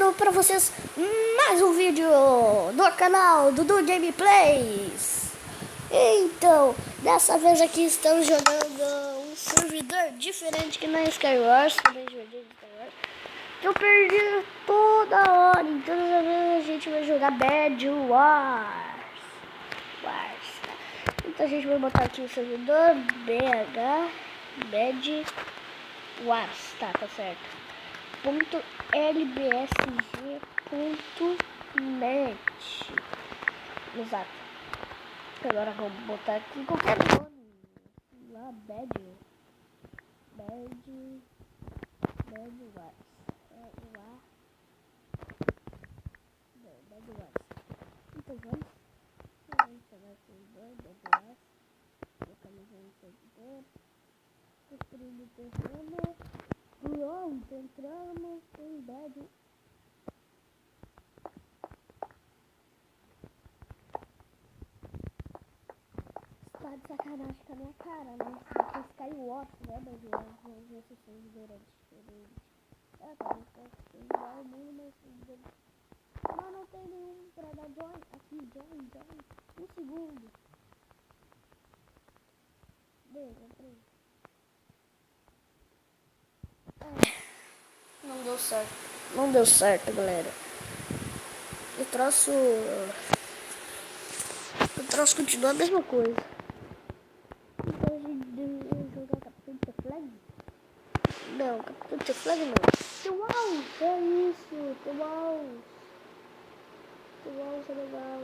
trazendo pra vocês mais um vídeo do canal Dudu Gameplays. Então, dessa vez aqui estamos jogando um servidor diferente que não é Skywars, também joguei Skywars. Eu perdi toda hora, então dessa vez a gente vai jogar Bed Wars. Então a gente vai botar aqui o servidor Bed Wars, tá certo. .lbsg.net. Exato. Agora vou botar aqui qualquer nome. Lá, Bed Wars. Bed Wars. Então vamos chamar servidor Bed Wars. Localizando o servidor. Construindo o terreno. Pronto, entramos em Bed. Tá de sacanagem com a minha cara, né? Porque Skywars, né? Mas vamos ver se o servidor é diferente. Tá igual o mundo, mas servidor. Não tem nenhum pra dar join. Aqui, join. Um segundo. Beleza, entrei. Não deu certo, galera. O troço continua a mesma coisa. Então a gente deve jogar Capitão de Flag? Não, Capitão de Flag não. Uau, é isso. Uau, é legal.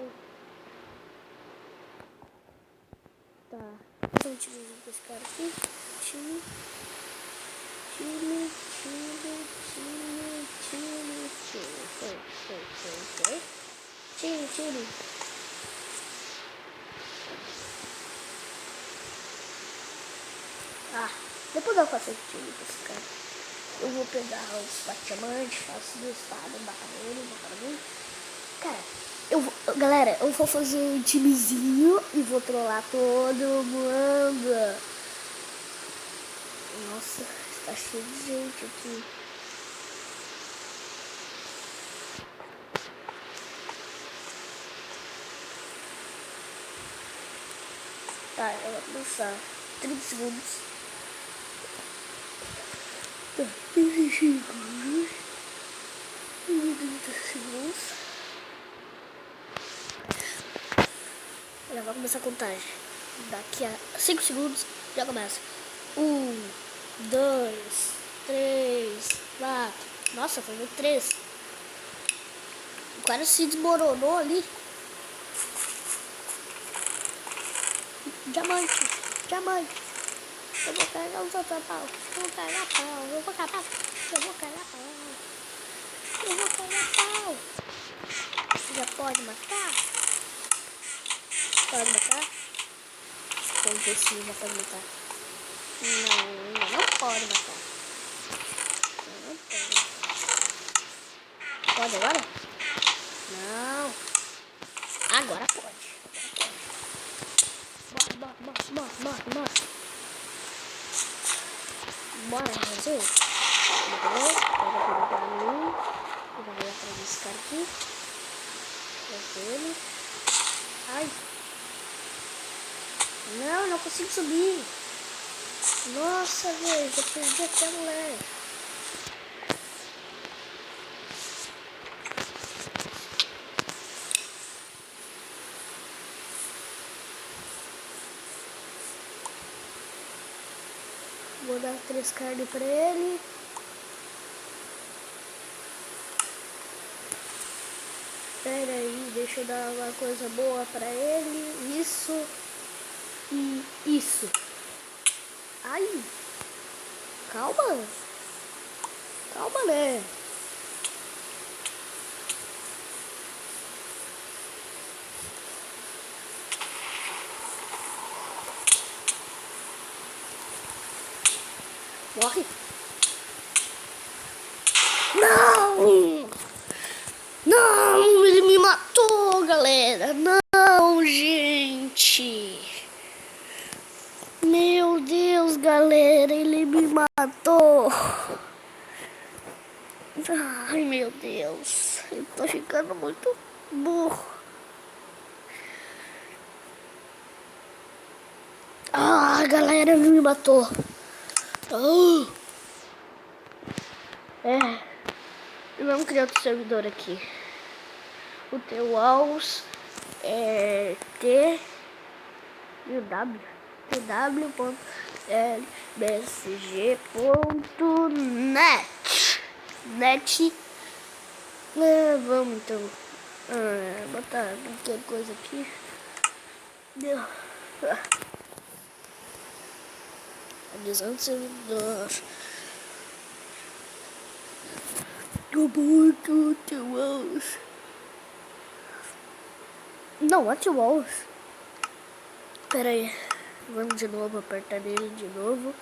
Tá, então time com esse cara aqui. Time. Time. Depois eu faço esse time com esse cara. Eu vou pegar os diamantes, faço do estado, batalha ele. Cara, galera, eu vou fazer um timezinho e vou trollar todo mundo. Nossa, está cheio de gente aqui. Tá, eu vou começar. 30 segundos. 30 segundos. Já vai começar a contagem. Daqui a 5 segundos já começa. 1, 2, 3, 4. Nossa, foi no 3. O cara se desmoronou ali. Diamante. Eu vou carregar os outros pau. Eu vou carregar pau. Já pode matar? Pode matar? Vamos ver se já pode matar. Não pode matar. Pode agora? Não. Agora pode. Bora, Brasil. Eu vou atrás desse cara aqui. Ele. Ai. Não consigo subir. Nossa, velho, já perdi até a mulher. Vou dar 3 carnes pra ele. Pera aí, deixa eu dar uma coisa boa pra ele. Isso. E isso. Ai. Calma, né? Morre. Não, ele me matou, galera. Não, gente. Meu Deus, galera, ele me matou. Ai, meu Deus. Eu tô ficando muito burro. Ah, a galera me matou. Vamos criar outro servidor aqui. O TWalls é tw.lbsg.net. Vamos então botar qualquer coisa aqui. Deu. Avisando servidor. Muito TWalls. Não, TWalls. Pera aí. Vamos de novo, apertar nele de novo.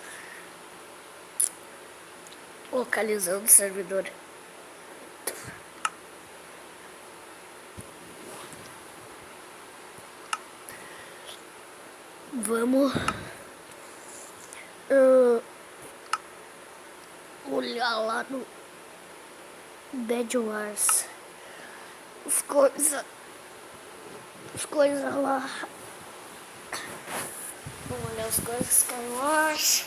Localizando o servidor. Vamos olhar lá no Bed Wars. As coisas lá. Vamos olhar as coisas Skywars.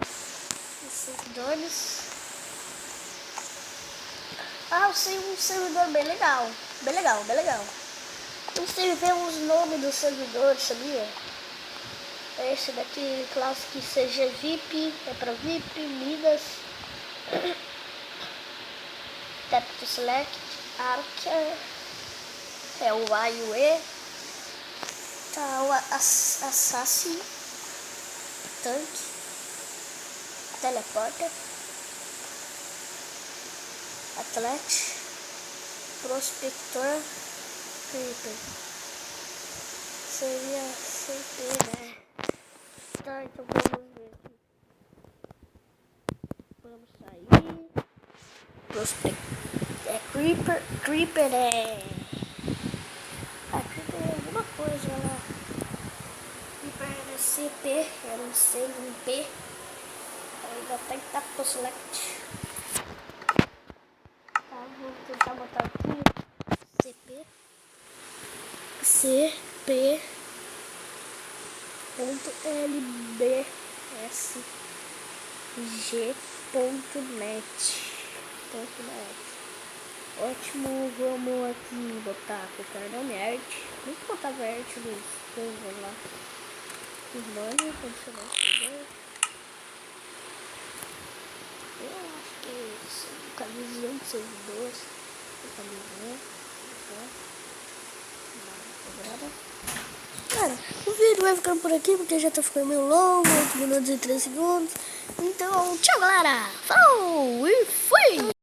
Os servidores. Eu sei um servidor bem legal. Bem legal. Você vê os nomes dos servidores, sabia? Esse daqui, Classic CG VIP, é para VIP, Midas, Tap to Select, Archer, é o A e o E, tá o Assassin, Tanque, Teleporter, Athlete, Prospector, Creeper. Seria CP, né? Tá, então vamos ver aqui. Vamos sair. Creeper. Creeper é alguma coisa lá. Creeper era CP, era um C, um P. Aí dá até que tá pro select. Tá, vou tentar botar aqui. CP. .lbsg.net. Ótimo, vamos aqui botar qualquer nome, Vamos botar art dos povos lá. Os nomes, adicionar. Eu acho que é isso. Localizando servidores. Cara, o vídeo vai ficando por aqui porque já tá ficando meio longo, 8 minutos e 3 segundos. Então, tchau galera! Falou e fui!